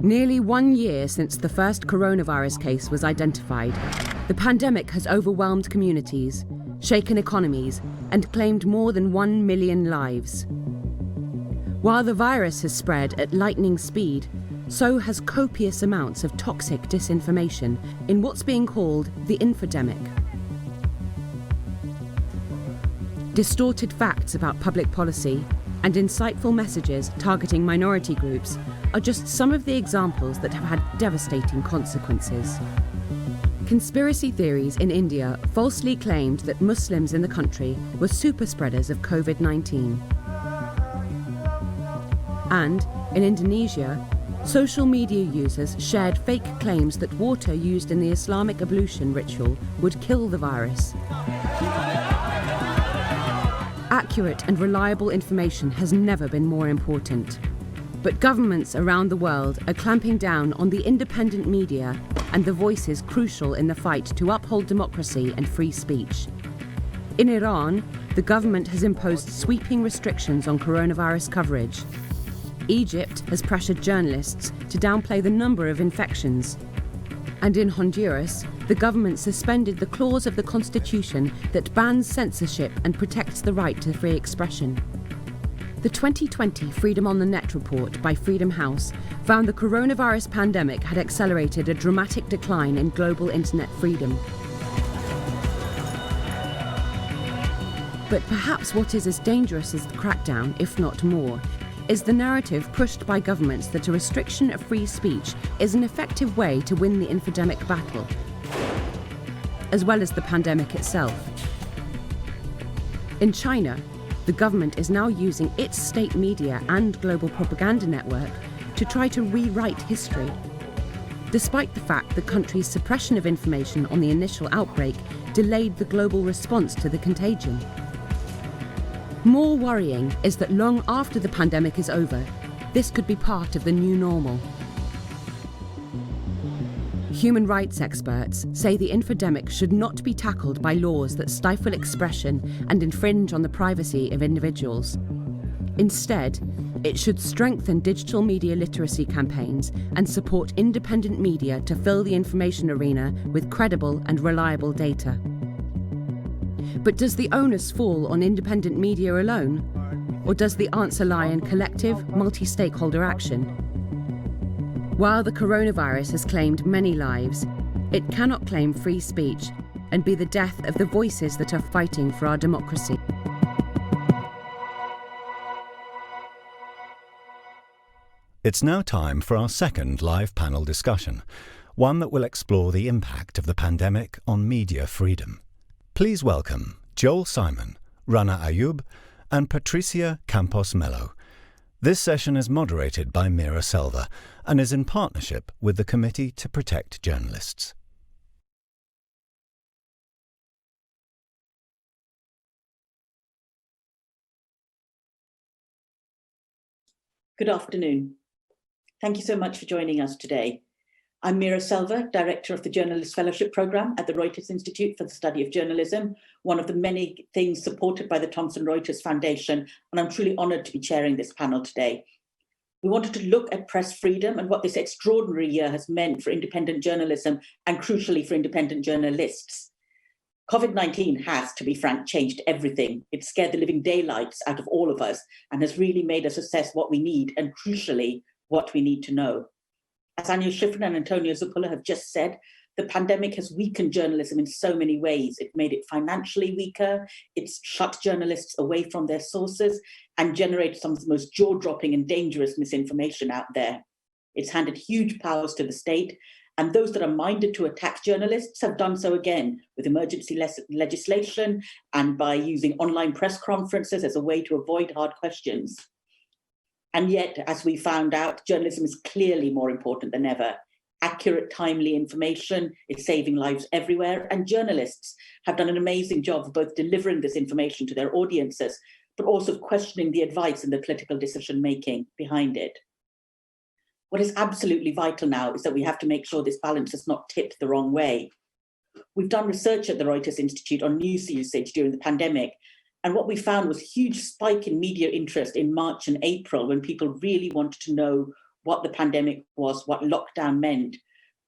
Nearly 1 year since the first coronavirus case was identified, the pandemic has overwhelmed communities, shaken economies, and claimed more than 1 million lives. While the virus has spread at lightning speed, so has copious amounts of toxic disinformation in what's being called the info-demic. Distorted facts about public policy and insightful messages targeting minority groups are just some of the examples that have had devastating consequences. Conspiracy theories in India falsely claimed that Muslims in the country were super spreaders of COVID-19. And in Indonesia, social media users shared fake claims that water used in the Islamic ablution ritual would kill the virus. Accurate and reliable information has never been more important. But governments around the world are clamping down on the independent media and the voices crucial in the fight to uphold democracy and free speech. In Iran, the government has imposed sweeping restrictions on coronavirus coverage. Egypt has pressured journalists to downplay the number of infections. And in Honduras, the government suspended the clause of the Constitution that bans censorship and protects the right to free expression. The 2020 Freedom on the Net report by Freedom House found the coronavirus pandemic had accelerated a dramatic decline in global internet freedom. But perhaps what is as dangerous as the crackdown, if not more, is the narrative pushed by governments that a restriction of free speech is an effective way to win the infodemic battle, as well as the pandemic itself. In China, the government is now using its state media and global propaganda network to try to rewrite history. Despite the fact the country's suppression of information on the initial outbreak delayed the global response to the contagion. More worrying is that long after the pandemic is over, this could be part of the new normal. Human rights experts say the infodemic should not be tackled by laws that stifle expression and infringe on the privacy of individuals. Instead, it should strengthen digital media literacy campaigns and support independent media to fill the information arena with credible and reliable data. But does the onus fall on independent media alone? Or does the answer lie in collective, multi-stakeholder action? While the coronavirus has claimed many lives, it cannot claim free speech and be the death of the voices that are fighting for our democracy. It's now time for our second live panel discussion, one that will explore the impact of the pandemic on media freedom. Please welcome Joel Simon, Rana Ayyub, and Patricia Campos Mello. This session is moderated by Meera Selva and is in partnership with the Committee to Protect Journalists. Good afternoon. Thank you so much for joining us today. I'm Meera Selva, Director of the Journalist Fellowship Programme at the Reuters Institute for the Study of Journalism, one of the many things supported by the Thomson Reuters Foundation, and I'm truly honoured to be chairing this panel today. We wanted to look at press freedom and what this extraordinary year has meant for independent journalism and crucially for independent journalists. COVID-19 has, to be frank, changed everything. It scared the living daylights out of all of us and has really made us assess what we need and crucially what we need to know. As Ayyub Shifrin and Antonio Zuppolo have just said, the pandemic has weakened journalism in so many ways. It made it financially weaker, it's shut journalists away from their sources, and generated some of the most jaw-dropping and dangerous misinformation out there. It's handed huge powers to the state, and those that are minded to attack journalists have done so again with emergency legislation and by using online press conferences as a way to avoid hard questions. And yet, as we found out, journalism is clearly more important than ever. Accurate, timely information is saving lives everywhere, and journalists have done an amazing job of both delivering this information to their audiences, but also questioning the advice and the political decision-making behind it. What is absolutely vital now is that we have to make sure this balance is not tipped the wrong way. We've done research at the Reuters Institute on news usage during the pandemic, and what we found was a huge spike in media interest in March and April when people really wanted to know what the pandemic was, what lockdown meant,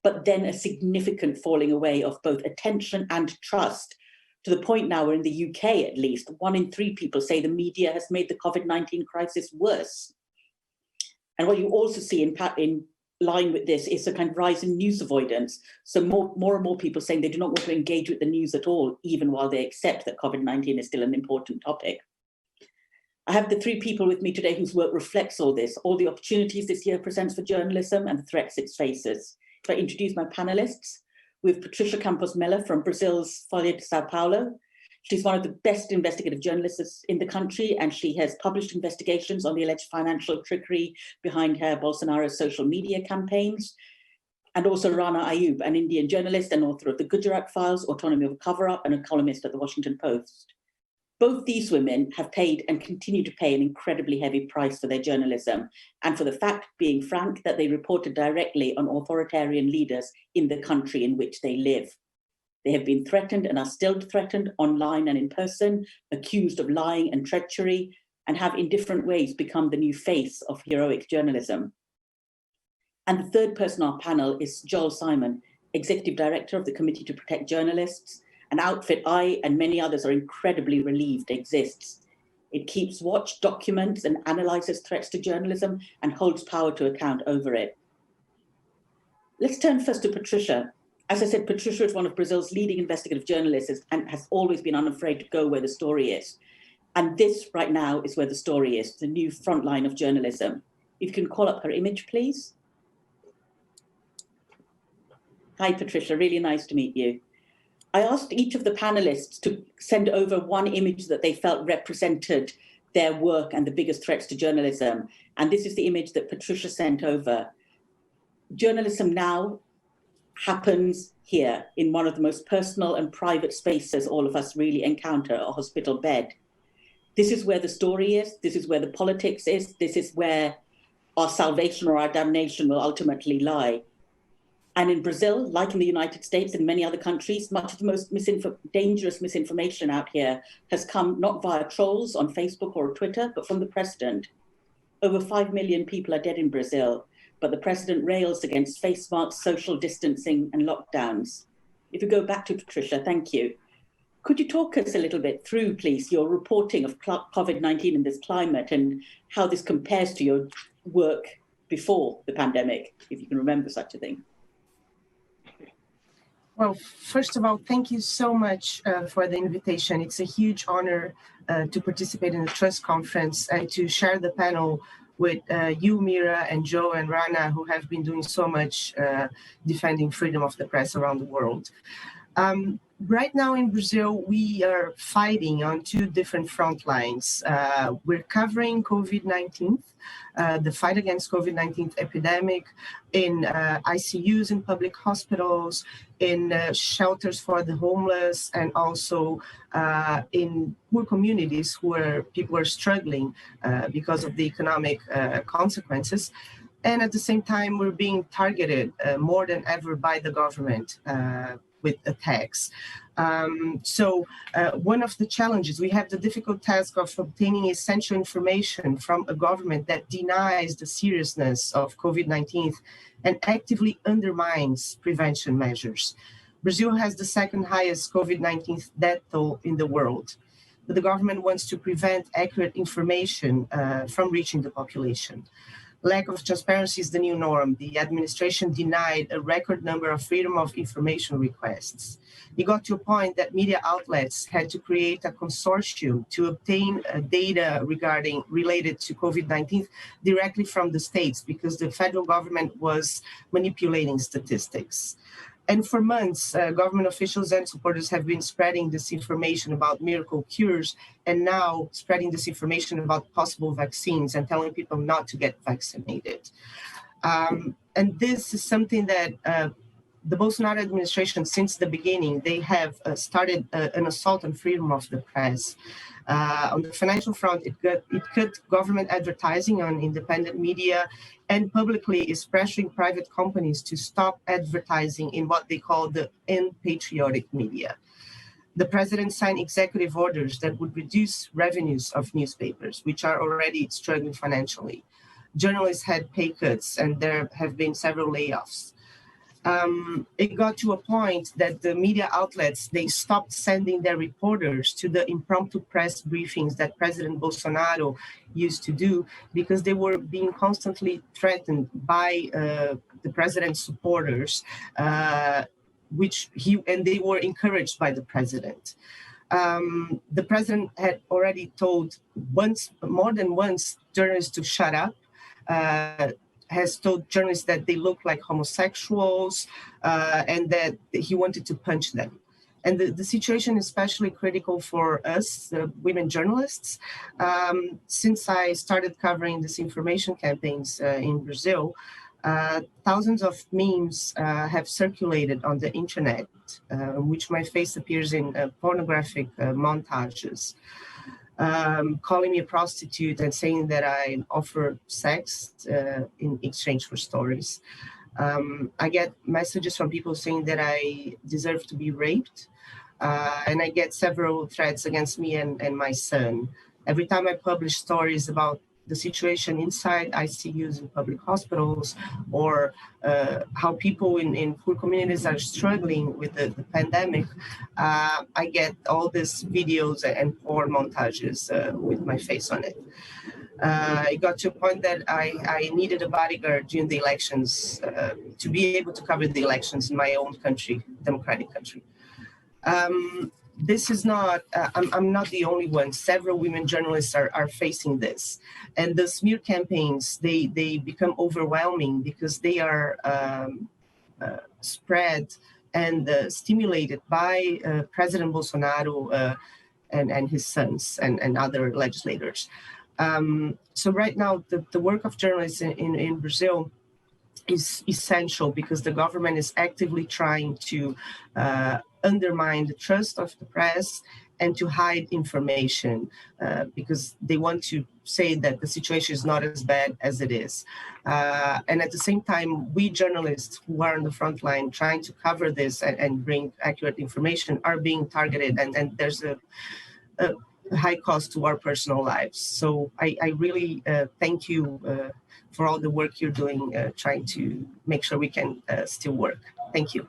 but then a significant falling away of both attention and trust, to the point now where in the UK, at least, 1 in 3 people say the media has made the COVID-19 crisis worse. And what you also see in line with this is a kind of rise in news avoidance. So more and more people saying they do not want to engage with the news at all, even while they accept that COVID-19 is still an important topic. I have the 3 people with me today whose work reflects all this, all the opportunities this year presents for journalism and the threats it faces. If I introduce my panelists, we have Patricia Campos Mello from Brazil's Folha de S.Paulo. She's one of the best investigative journalists in the country, and she has published investigations on the alleged financial trickery behind her Bolsonaro's social media campaigns. And also Rana Ayyub, an Indian journalist and author of the Gujarat Files, Autonomy of a Cover-Up, and a columnist at the Washington Post. Both these women have paid and continue to pay an incredibly heavy price for their journalism, and for the fact, being frank, that they reported directly on authoritarian leaders in the country in which they live. They have been threatened and are still threatened online and in person, accused of lying and treachery, and have in different ways become the new face of heroic journalism. And the third person on our panel is Joel Simon, Executive Director of the Committee to Protect Journalists, an outfit I and many others are incredibly relieved exists. It keeps watch, documents, and analyzes threats to journalism and holds power to account over it. Let's turn first to Patricia. As I said, Patricia is one of Brazil's leading investigative journalists and has always been unafraid to go where the story is. And this right now is where the story is, the new front line of journalism. If you can call up her image, please. Hi, Patricia, really nice to meet you. I asked each of the panelists to send over one image that they felt represented their work and the biggest threats to journalism. And this is the image that Patricia sent over. Journalism now happens here in one of the most personal and private spaces all of us really encounter, a hospital bed. This is where the story is. This is where the politics is. This is where our salvation or our damnation will ultimately lie. And in Brazil, like in the United States and many other countries, much of the most dangerous misinformation out here has come not via trolls on Facebook or Twitter, but from the president. Over 5 million people are dead in Brazil, but the president rails against face masks, social distancing, and lockdowns. If you go back to Patricia, thank you. Could you talk us a little bit through, please, your reporting of COVID-19 in this climate and how this compares to your work before the pandemic, if you can remember such a thing? Well, first of all, thank you so much for the invitation. It's a huge honor to participate in the Trust Conference and to share the panel with you, Meera, and Joe and Rana, who have been doing so much defending freedom of the press around the world. Right now in Brazil, we are fighting on 2 different front lines. We're covering COVID-19, the fight against COVID-19 epidemic in ICUs in public hospitals, in shelters for the homeless, and also in poor communities where people are struggling because of the economic consequences. And at the same time, we're being targeted more than ever by the government with attacks. One of the challenges, we have the difficult task of obtaining essential information from a government that denies the seriousness of COVID-19 and actively undermines prevention measures. Brazil has the 2nd highest COVID-19 death toll in the world, but the government wants to prevent accurate information from reaching the population. Lack of transparency is the new norm. The administration denied a record number of freedom of information requests. It got to a point that media outlets had to create a consortium to obtain data related to COVID-19 directly from the states because the federal government was manipulating statistics. And for months, government officials and supporters have been spreading disinformation about miracle cures and now spreading disinformation about possible vaccines and telling people not to get vaccinated. And this is something that the Bolsonaro administration, since the beginning, they have started an assault on freedom of the press. On the financial front, it cut government advertising on independent media and publicly is pressuring private companies to stop advertising in what they call the unpatriotic media. The president signed executive orders that would reduce revenues of newspapers, which are already struggling financially. journalists had pay cuts, and there have been several layoffs. It got to a point that the media outlets, they stopped sending their reporters to the impromptu press briefings that President Bolsonaro used to do, because they were being constantly threatened by the president's supporters, and they were encouraged by the president. The president had already told more than once, journalists to shut up, has told journalists that they look like homosexuals, and that he wanted to punch them. And the situation is especially critical for us, women journalists. Since I started covering disinformation campaigns in Brazil, thousands of memes have circulated on the internet, which my face appears in pornographic montages, calling me a prostitute and saying that I offer sex in exchange for stories. I get messages from people saying that I deserve to be raped, and I get several threats against me and my son. Every time I publish stories about the situation inside ICUs in public hospitals, or how people in poor communities are struggling with the pandemic, I get all these videos and porn montages with my face on it. It got to a point that I needed a bodyguard during the elections to be able to cover the elections in my own country, democratic country. This is not, I'm not the only one. Several women journalists are facing this. And the smear campaigns, they become overwhelming because they are spread and stimulated by President Bolsonaro and his sons and other legislators. So right now, the work of journalists in Brazil is essential because the government is actively trying to undermine the trust of the press and to hide information because they want to say that the situation is not as bad as it is. And at the same time, we journalists who are on the front line trying to cover this and bring accurate information are being targeted, and there's a high cost to our personal lives. So I really thank you for all the work you're doing, trying to make sure we can still work. Thank you.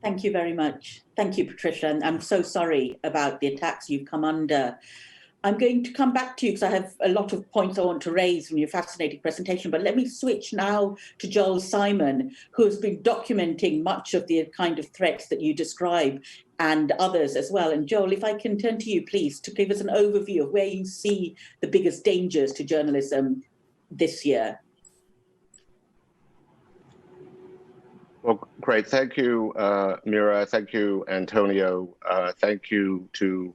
Thank you very much. Thank you, Patricia. And I'm so sorry about the attacks you've come under. I'm going to come back to you because I have a lot of points I want to raise from your fascinating presentation, but let me switch now to Joel Simon, who has been documenting much of the kind of threats that you describe and others as well. And Joel, if I can turn to you, please, to give us an overview of where you see the biggest dangers to journalism this year. Well, great. Thank you, Meera. Thank you, Antonio. Thank you to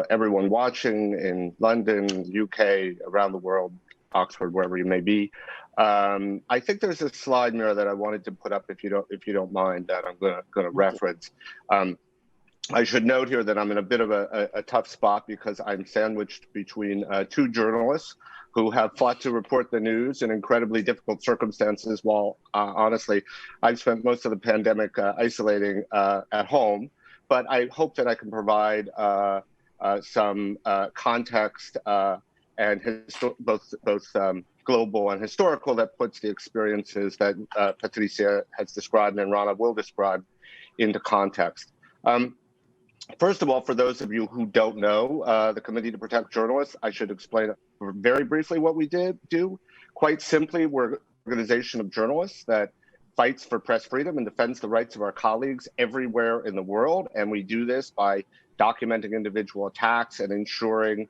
everyone watching in London, UK, around the world, Oxford, wherever you may be. I think there's a slide, Meera, that I wanted to put up, if you don't mind, that I'm going to reference. I should note here that I'm in a bit of a tough spot because I'm sandwiched between two journalists who have fought to report the news in incredibly difficult circumstances while, honestly, I've spent most of the pandemic isolating at home. But I hope that I can provide some context and both global and historical that puts the experiences that Patricia has described and Rana will describe into context. First of all, for those of you who don't know the Committee to Protect Journalists, I should explain very briefly what we do. Quite simply, we're an organization of journalists that fights for press freedom and defends the rights of our colleagues everywhere in the world. And we do this by documenting individual attacks and ensuring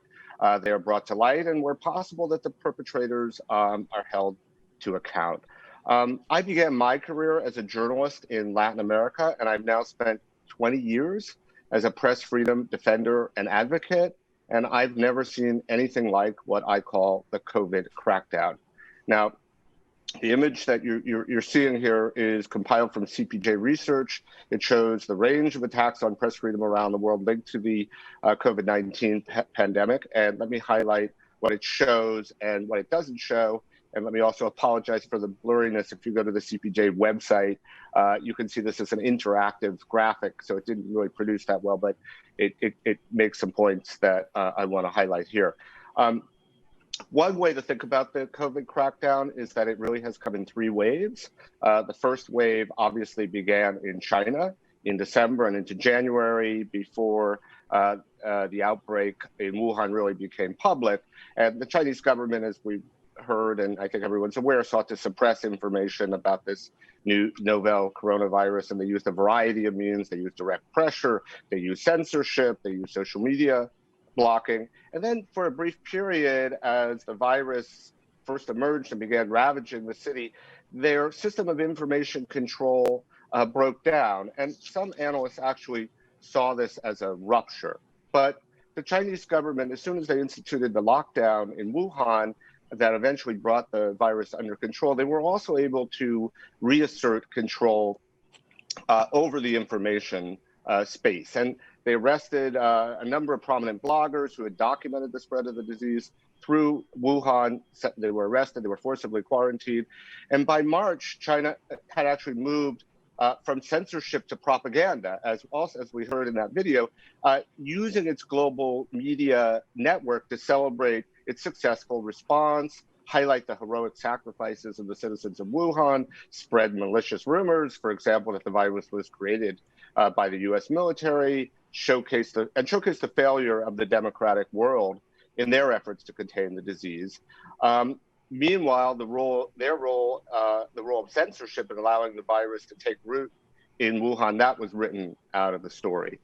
they are brought to light, and where possible that the perpetrators are held to account. I began my career as a journalist in Latin America, and I've now spent 20 years as a press freedom defender and advocate, and I've never seen anything like what I call the COVID crackdown. Now, the image that you're seeing here is compiled from CPJ research. It shows the range of attacks on press freedom around the world linked to the COVID-19 pandemic. And let me highlight what it shows and what it doesn't show. And let me also apologize for the blurriness. If you go to the CPJ website, you can see this as an interactive graphic, so it didn't really produce that well, but it makes some points that I want to highlight here. One way to think about the COVID crackdown is that it really has come in three waves. The first wave obviously began in China in December and into January before the outbreak in Wuhan really became public. And the Chinese government, as we heard, and I think everyone's aware, sought to suppress information about this new novel coronavirus, and they used a variety of means. They used direct pressure, they used censorship, they used social media blocking. And then for a brief period, as the virus first emerged and began ravaging the city, their system of information control broke down. And some analysts actually saw this as a rupture. But the Chinese government, as soon as they instituted the lockdown in Wuhan, that eventually brought the virus under control, they were also able to reassert control over the information space. And they arrested a number of prominent bloggers who had documented the spread of the disease through Wuhan. They were arrested, they were forcibly quarantined. And by March, China had actually moved from censorship to propaganda, as we heard in that video, using its global media network to celebrate its successful response, highlight the heroic sacrifices of the citizens of Wuhan, spread malicious rumors, for example, that the virus was created by the US military, showcase the failure of the democratic world in their efforts to contain the disease. Meanwhile, the role of censorship in allowing the virus to take root in Wuhan, that was written out of the story.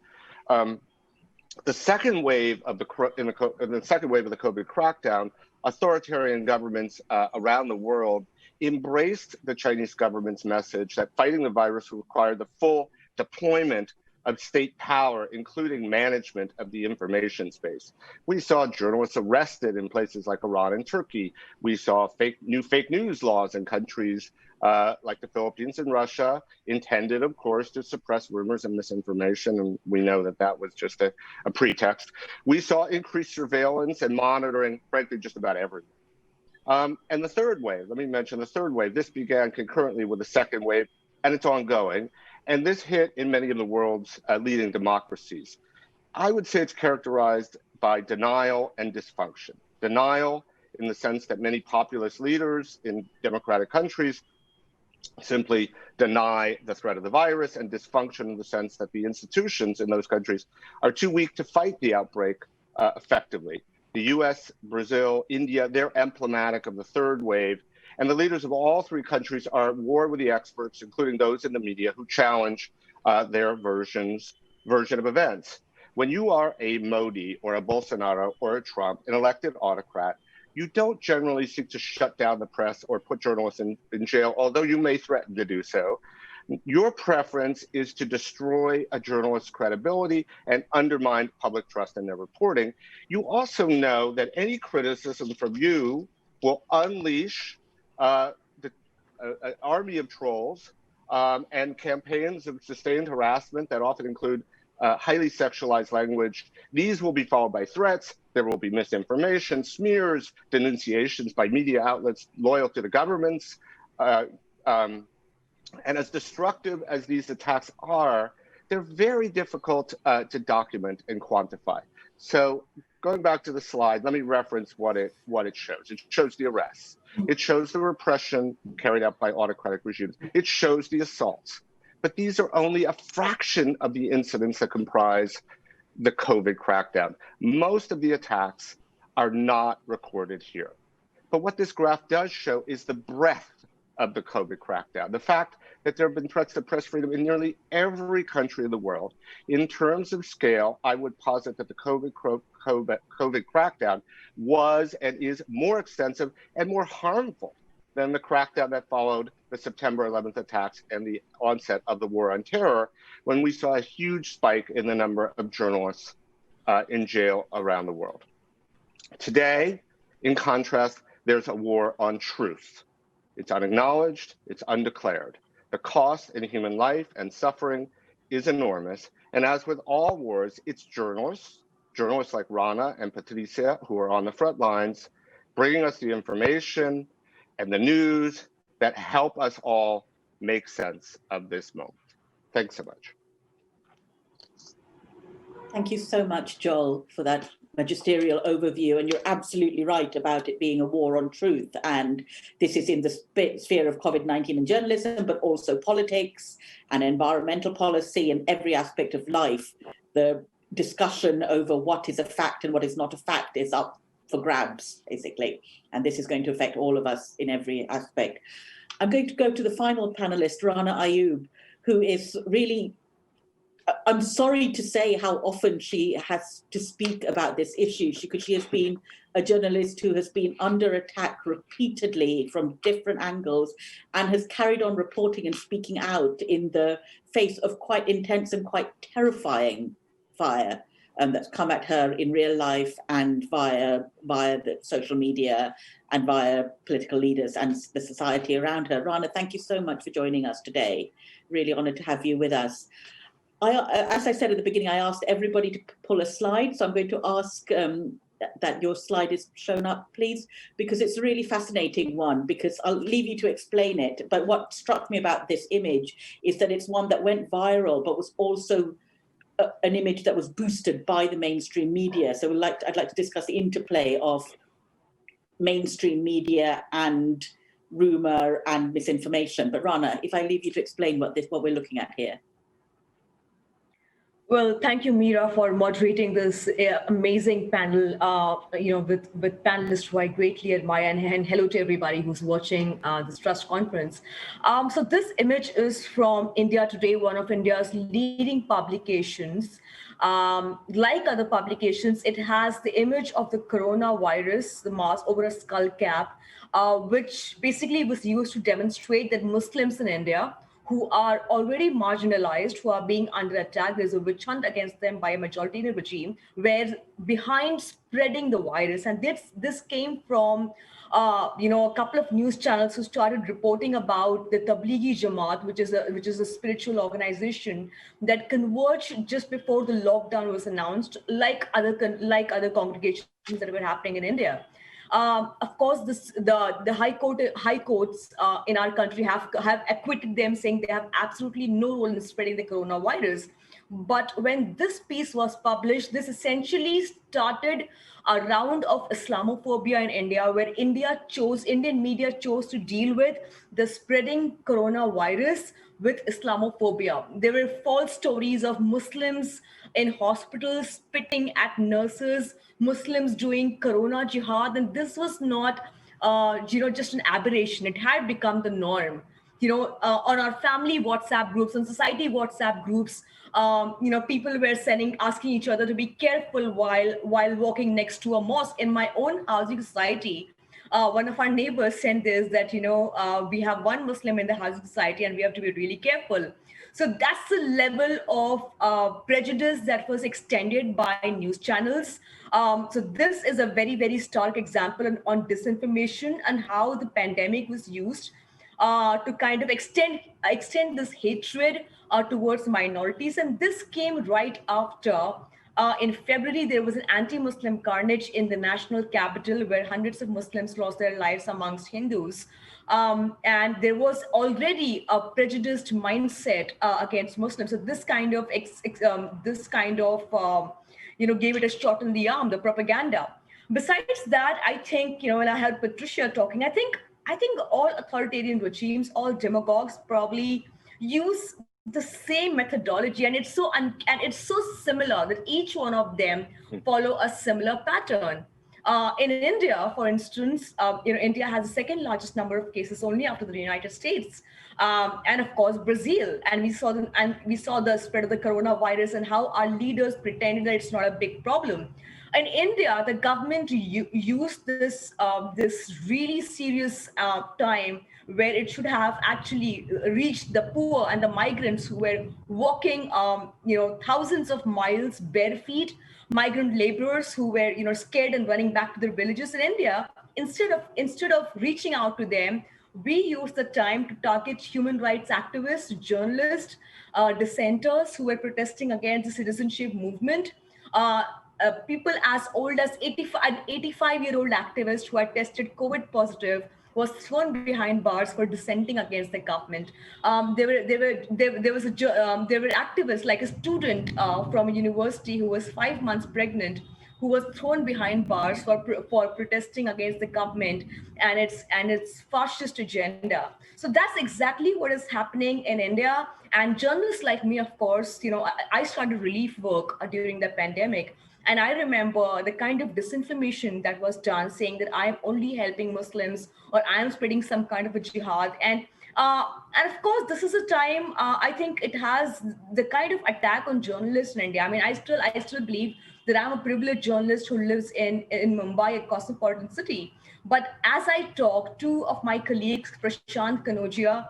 The second wave of the COVID crackdown, authoritarian governments around the world embraced the Chinese government's message that fighting the virus required the full deployment of state power, including management of the information space. We saw journalists arrested in places like Iran and Turkey. We saw new fake news laws in countries like the Philippines and Russia, intended, of course, to suppress rumors and misinformation. And we know that that was just a pretext. We saw increased surveillance and monitoring, frankly, just about everything. And the third wave, let me mention the third wave. This began concurrently with the second wave, and it's ongoing. And this hit in many of the world's leading democracies. I would say it's characterized by denial and dysfunction. Denial in the sense that many populist leaders in democratic countries simply deny the threat of the virus, and dysfunction in the sense that the institutions in those countries are too weak to fight the outbreak effectively. The US, Brazil, India, they're emblematic of the third wave. And the leaders of all three countries are at war with the experts, including those in the media who challenge their version of events. When you are a Modi or a Bolsonaro or a Trump, an elected autocrat, you don't generally seek to shut down the press or put journalists in jail, although you may threaten to do so. Your preference is to destroy a journalist's credibility and undermine public trust in their reporting. You also know that any criticism from you will unleash an army of trolls and campaigns of sustained harassment that often include highly sexualized language. These will be followed by threats. There will be misinformation, smears, denunciations by media outlets loyal to the governments. And as destructive as these attacks are, they're very difficult to document and quantify. So going back to the slide, let me reference what it shows. It shows the arrests. It shows the repression carried out by autocratic regimes. It shows the assaults. But these are only a fraction of the incidents that comprise the COVID crackdown. Most of the attacks are not recorded here. But what this graph does show is the breadth of the COVID crackdown. The fact that there have been threats to press freedom in nearly every country in the world. In terms of scale, I would posit that the COVID crackdown was and is more extensive and more harmful than the crackdown that followed the September 11th attacks and the onset of the war on terror, when we saw a huge spike in the number of journalists in jail around the world. Today, in contrast, there's a war on truth. It's unacknowledged, it's undeclared. The cost in human life and suffering is enormous. And as with all wars, it's journalists like Rana and Patricia, who are on the front lines, bringing us the information and the news that help us all make sense of this moment. Thanks so much. Thank you so much, Joel, for that magisterial overview, and you're absolutely right about it being a war on truth. And this is in the sphere of COVID-19 and journalism, but also politics and environmental policy and every aspect of life. The discussion over what is a fact and what is not a fact is up for grabs, basically. And this is going to affect all of us in every aspect. I'm going to go to the final panelist, Rana Ayyub, who is really, I'm sorry to say how often she has to speak about this issue, because she has been a journalist who has been under attack repeatedly from different angles and has carried on reporting and speaking out in the face of quite intense and quite terrifying fire that's come at her in real life and via the social media and via political leaders and the society around her. Rana, thank you so much for joining us today. Really honoured to have you with us. As I said at the beginning, I asked everybody to pull a slide, so I'm going to ask that your slide is shown up, please, because it's a really fascinating one, because I'll leave you to explain it. But what struck me about this image is that it's one that went viral, but was also an image that was boosted by the mainstream media. So I'd like to discuss the interplay of mainstream media and rumor and misinformation. But Rana, if I leave you to explain what we're looking at here. Well, thank you, Meera, for moderating this amazing panel, with panelists who I greatly admire, and hello to everybody who's watching this Trust conference. So this image is from India Today, one of India's leading publications. Like other publications, it has the image of the coronavirus, the mask over a skull cap, which basically was used to demonstrate that Muslims in India who are already marginalized, who are being under attack, there's a witch hunt against them by a majoritarian regime, where behind spreading the virus. And this came from a couple of news channels who started reporting about the Tablighi Jamaat, which is a spiritual organization that converged just before the lockdown was announced, like other congregations that were happening in India. Of course, the high courts in our country have acquitted them, saying they have absolutely no role in spreading the coronavirus. But when this piece was published, this essentially started a round of Islamophobia in India, where Indian media chose to deal with the spreading coronavirus with Islamophobia. There were false stories of Muslims in hospitals spitting at nurses, Muslims doing corona jihad, and this was not, just an aberration. It had become the norm. On our family WhatsApp groups and society WhatsApp groups, people were asking each other to be careful while walking next to a mosque. In my own housing society, one of our neighbors sent this, that, we have one Muslim in the housing society and we have to be really careful. So that's the level of prejudice that was extended by news channels. So this is a very, very stark example on disinformation and how the pandemic was used to kind of extend this hatred towards minorities. And this came right after, in February, there was an anti-Muslim carnage in the national capital where hundreds of Muslims lost their lives amongst Hindus. And there was already a prejudiced mindset against Muslims. So this kind of gave it a shot in the arm, the propaganda. Besides that, I think, when I heard Patricia talking, I think all authoritarian regimes, all demagogues probably use the same methodology, and it's so similar that each one of them follow a similar pattern. In India, for instance, India has the second largest number of cases, only after the United States, and of course Brazil. And we saw the spread of the coronavirus and how our leaders pretended that it's not a big problem. In India, the government used this really serious time where it should have actually reached the poor and the migrants who were walking, thousands of miles bare feet, migrant laborers who were, scared and running back to their villages in India. Instead of reaching out to them, we used the time to target human rights activists, journalists, dissenters who were protesting against the citizenship movement. People as old as 85-year-old activist who had tested COVID positive was thrown behind bars for dissenting against the government. There were activists, like a student from a university who was 5 months pregnant, who was thrown behind bars for protesting against the government and its fascist agenda. So that's exactly what is happening in India. And journalists like me, of course, I started relief work during the pandemic. And I remember the kind of disinformation that was done, saying that I am only helping Muslims or I am spreading some kind of a jihad. And of course, this is a time I think it has the kind of attack on journalists in India. I mean, I still believe that I'm a privileged journalist who lives in Mumbai, a cosmopolitan city. But as I talk, two of my colleagues, Prashant Kanodia,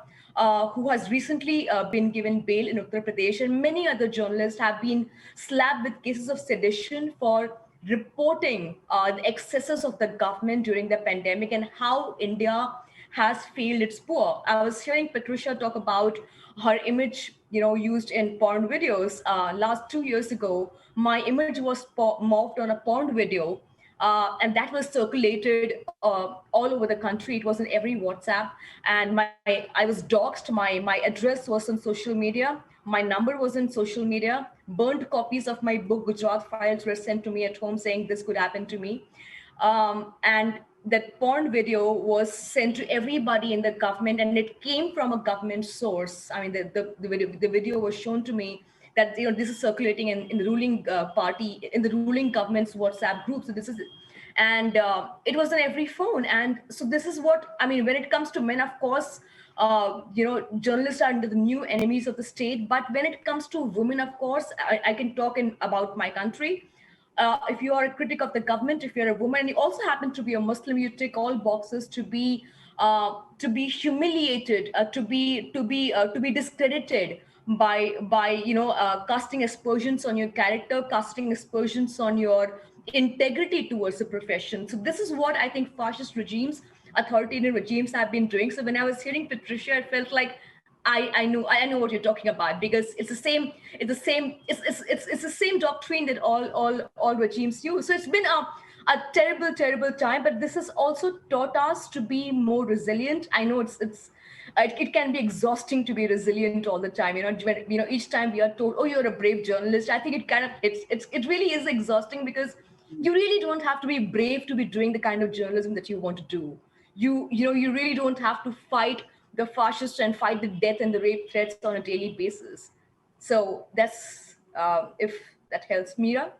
who has recently been given bail in Uttar Pradesh, and many other journalists have been slapped with cases of sedition for reporting the excesses of the government during the pandemic and how India has failed its poor. I was hearing Patricia talk about her image, used in porn videos. Last 2 years ago, my image was morphed on a porn video, and that was circulated all over the country. It was in every WhatsApp, and I was doxxed. My address was on social media. My number was in social media. Burnt copies of my book Gujarat Files were sent to me at home saying this could happen to me. And that porn video was sent to everybody in the government, and it came from a government source. I mean, the video was shown to me that this is circulating in the ruling party, in the ruling government's WhatsApp group. So this is, and it was on every phone. And so this is what I mean. When it comes to men, of course, journalists are the new enemies of the state. But when it comes to women, of course, I can talk about my country. If you are a critic of the government, if you're a woman, and you also happen to be a Muslim, you tick all boxes to be humiliated, to be discredited by casting aspersions on your character, casting aspersions on your integrity towards the profession. So this is what I think fascist regimes, authoritarian regimes have been doing. So when I was hearing Patricia, it felt like I know what you're talking about, because it's the same doctrine that all regimes use. So it's been a terrible time, but this has also taught us to be more resilient. I know it can be exhausting to be resilient all the time. Each time we are told, "Oh, you're a brave journalist." I think it really is exhausting, because you really don't have to be brave to be doing the kind of journalism that you want to do. You really don't have to fight the fascists and fight the death and the rape threats on a daily basis. So that's if that helps, Meera.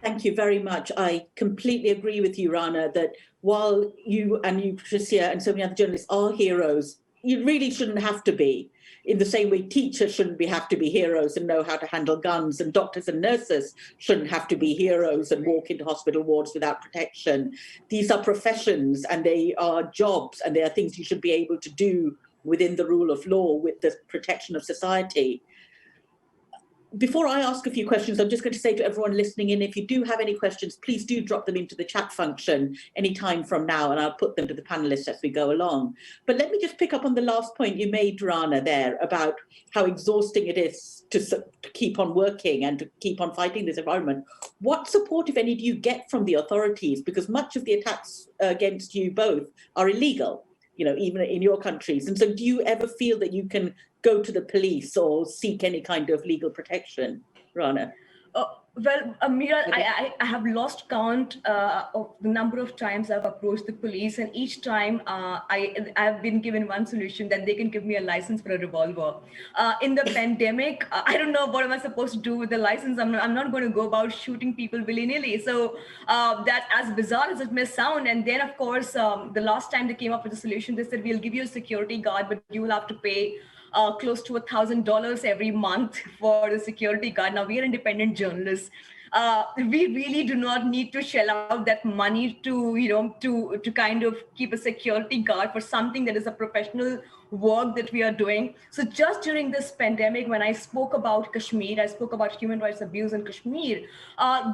Thank you very much. I completely agree with you, Rana, that while you, Patricia, and so many other journalists are heroes, you really shouldn't have to be. In the same way, teachers shouldn't have to be heroes and know how to handle guns, and doctors and nurses shouldn't have to be heroes and walk into hospital wards without protection. These are professions, and they are jobs, and they are things you should be able to do within the rule of law with the protection of society. Before I ask a few questions, I'm just going to say to everyone listening in, if you do have any questions, please do drop them into the chat function anytime from now, and I'll put them to the panelists as we go along. But let me just pick up on the last point you made, Rana, there about how exhausting it is to keep on working and to keep on fighting this environment. What support, if any, do you get from the authorities? Because much of the attacks against you both are illegal, even in your countries. And so do you ever feel that you can go to the police or seek any kind of legal protection, Rana? Well, Meera, I have lost count of the number of times I've approached the police, and each time I've been given one solution, that they can give me a license for a revolver. In the pandemic, I don't know what am I supposed to do with the license. I'm not going to go about shooting people willy-nilly. So that, as bizarre as it may sound, and then of course, the last time they came up with a solution, they said, we'll give you a security guard, but you will have to pay close to $1,000 every month for the security guard. Now, we are independent journalists. We really do not need to shell out that money to kind of keep a security guard for something that is a professional work that we are doing. So just during this pandemic, when I spoke about Kashmir, I spoke about human rights abuse in Kashmir,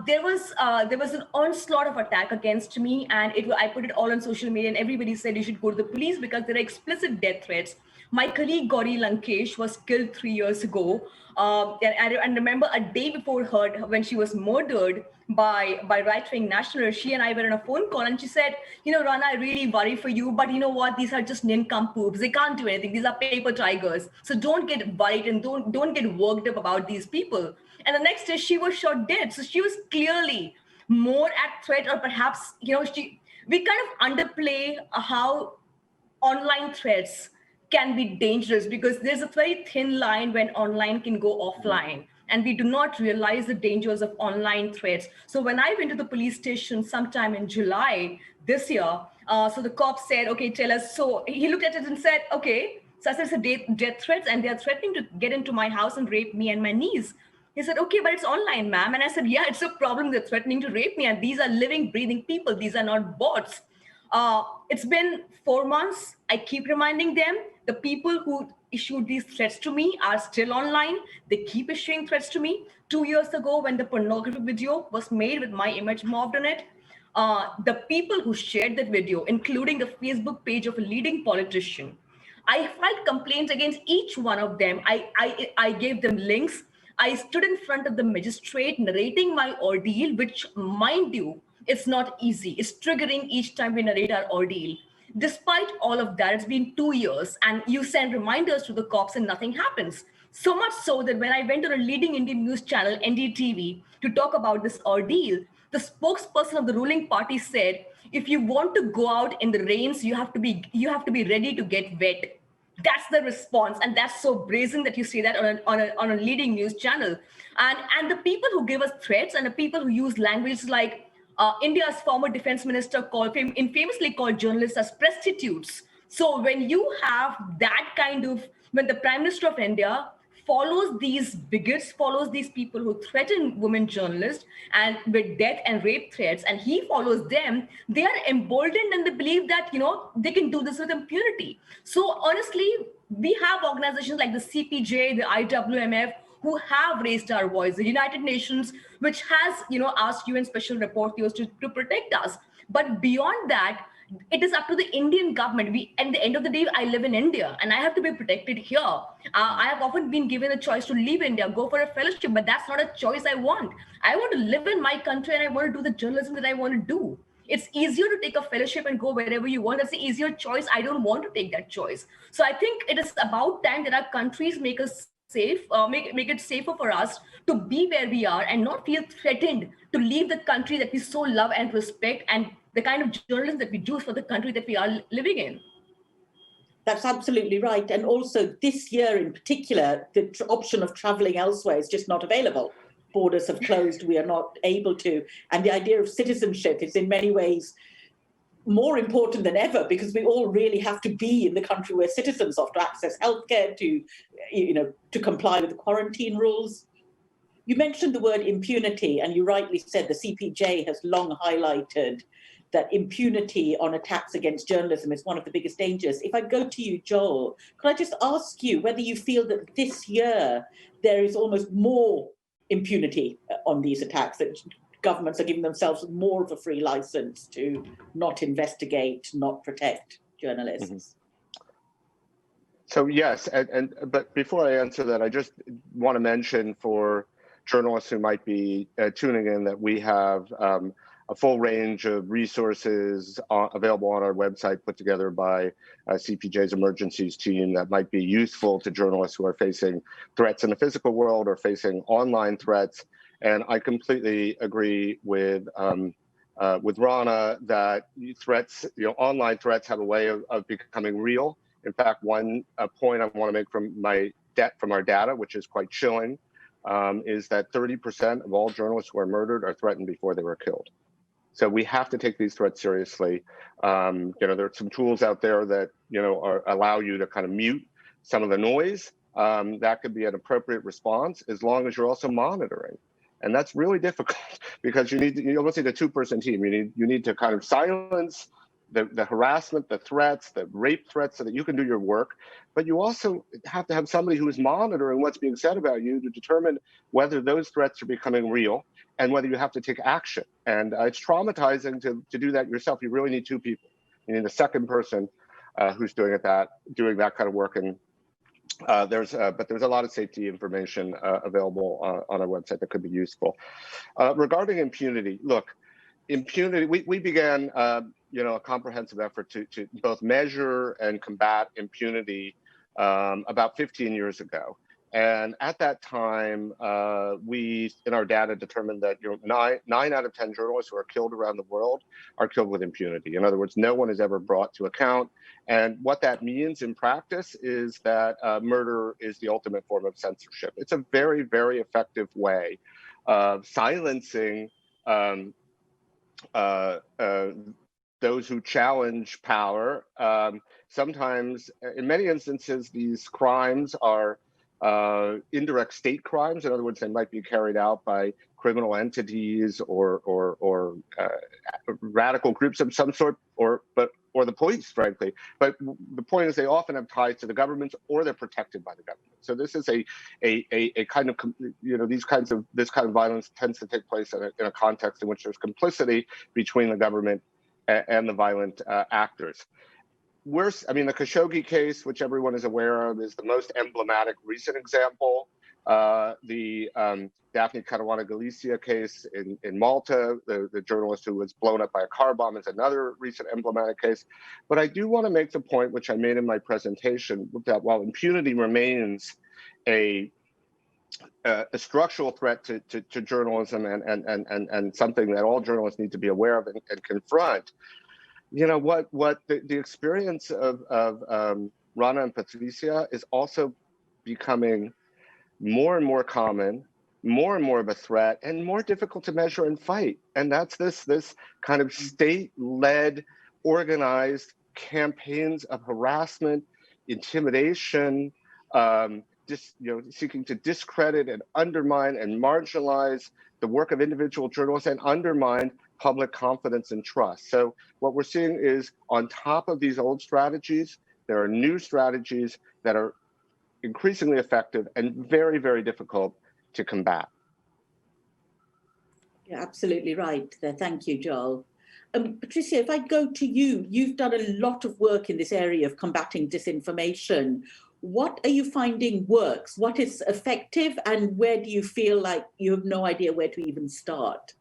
there was an onslaught of attack against me, and I put it all on social media, and everybody said you should go to the police because there are explicit death threats. My colleague Gauri Lankesh was killed 3 years ago. And I remember a day before her, when she was murdered by right-wing nationalists, she and I were on a phone call, and she said, Rana, I really worry for you, but you know what? These are just nincompoops. They can't do anything. These are paper tigers. So don't get worried and don't get worked up about these people. And the next day she was shot dead. So she was clearly more at threat, or perhaps, we kind of underplay how online threats can be dangerous, because there's a very thin line when online can go offline, and we do not realize the dangers of online threats. So when I went to the police station sometime in July this year, so the cop said, okay, tell us. So he looked at it and said, okay. So I said, it's a death threats, and they're threatening to get into my house and rape me and my niece. He said, okay, but it's online, ma'am. And I said, yeah, it's a problem. They're threatening to rape me, and these are living, breathing people. These are not bots. It's been 4 months. I keep reminding them. The people who issued these threats to me are still online. They keep issuing threats to me. 2 years ago, when the pornography video was made with my image mobbed on it, the people who shared that video, including the Facebook page of a leading politician, I filed complaints against each one of them. I gave them links. I stood in front of the magistrate narrating my ordeal, which, mind you, it's not easy. It's triggering each time we narrate our ordeal. Despite all of that, it's been 2 years, and you send reminders to the cops and nothing happens. So much so that when I went on a leading Indian news channel, NDTV, to talk about this ordeal, the spokesperson of the ruling party said, if you want to go out in the rains, you have to be ready to get wet. That's the response, and that's so brazen that you say that on a leading news channel. And the people who give us threats, and the people who use language like India's former defense minister famously called journalists as prostitutes. So when you have that kind of, when the Prime Minister of India follows these bigots, follows these people who threaten women journalists and with death and rape threats, and he follows them, they are emboldened and they believe that, they can do this with impunity. So honestly, we have organizations like the CPJ, the IWMF, who have raised our voice, the United Nations, which has, asked UN special rapporteurs to protect us. But beyond that, it is up to the Indian government. At the end of the day, I live in India and I have to be protected here. I have often been given a choice to leave India, go for a fellowship, but that's not a choice I want. I want to live in my country and I want to do the journalism that I want to do. It's easier to take a fellowship and go wherever you want. That's the easier choice. I don't want to take that choice. So I think it is about time that our countries make us safe, make it safer for us to be where we are and not feel threatened to leave the country that we so love and respect, and the kind of journalism that we do for the country that we are living in. That's absolutely right. And also this year in particular, the option of traveling elsewhere is just not available. Borders have closed, we are not able to. And the idea of citizenship is in many ways more important than ever, because we all really have to be in the country we're citizens of to access healthcare, to comply with the quarantine rules. You mentioned the word impunity, and you rightly said the CPJ has long highlighted that impunity on attacks against journalism is one of the biggest dangers. If I go to you, Joel, could I just ask you whether you feel that this year there is almost more impunity on these attacks, that governments are giving themselves more of a free license to not investigate, not protect journalists? Mm-hmm. So yes, but before I answer that, I just want to mention for journalists who might be tuning in that we have a full range of resources available on our website put together by CPJ's emergencies team that might be useful to journalists who are facing threats in the physical world or facing online threats. And I completely agree with Rana that threats, online threats have a way of becoming real. In fact, one point I want to make from our data, which is quite chilling, is that 30% of all journalists who are murdered are threatened before they were killed. So we have to take these threats seriously. There are some tools out there that allow you to kind of mute some of the noise. That could be an appropriate response as long as you're also monitoring. And that's really difficult because you almost need a two-person team. You need to kind of silence the harassment, the threats, the rape threats, so that you can do your work. But you also have to have somebody who is monitoring what's being said about you to determine whether those threats are becoming real and whether you have to take action. And it's traumatizing to do that yourself. You really need two people. You need a second person who's doing that kind of work. And but there's a lot of safety information available on our website that could be useful. Regarding impunity, look, impunity, we began a comprehensive effort to both measure and combat impunity about 15 years ago. And at that time, we, in our data, determined that nine out of 10 journalists who are killed around the world are killed with impunity. In other words, no one is ever brought to account. And what that means in practice is that murder is the ultimate form of censorship. It's a very, very effective way of silencing those who challenge power. Sometimes, in many instances, these crimes are indirect state crimes. In other words, they might be carried out by criminal entities or radical groups of some sort, or the police, frankly. But the point is, they often have ties to the governments, or they're protected by the government. So this is a kind of, this kind of violence tends to take place in a context in which there's complicity between the government and the violent actors. The Khashoggi case, which everyone is aware of, is the most emblematic recent example. The Daphne Caruana Galizia case in Malta, the journalist who was blown up by a car bomb, is another recent emblematic case. But I do want to make the point, which I made in my presentation, that while impunity remains a structural threat to journalism and something that all journalists need to be aware of and confront, what the experience of Rana and Patricia is also becoming more and more common, more and more of a threat, and more difficult to measure and fight. And that's this kind of state-led, organized campaigns of harassment, intimidation, seeking to discredit and undermine and marginalize the work of individual journalists and undermine public confidence and trust. So what we're seeing is, on top of these old strategies, there are new strategies that are increasingly effective and very, very difficult to combat. You're absolutely right there. Thank you, Joel. Patricia, if I go to you, you've done a lot of work in this area of combating disinformation. What are you finding works? What is effective, and where do you feel like you have no idea where to even start?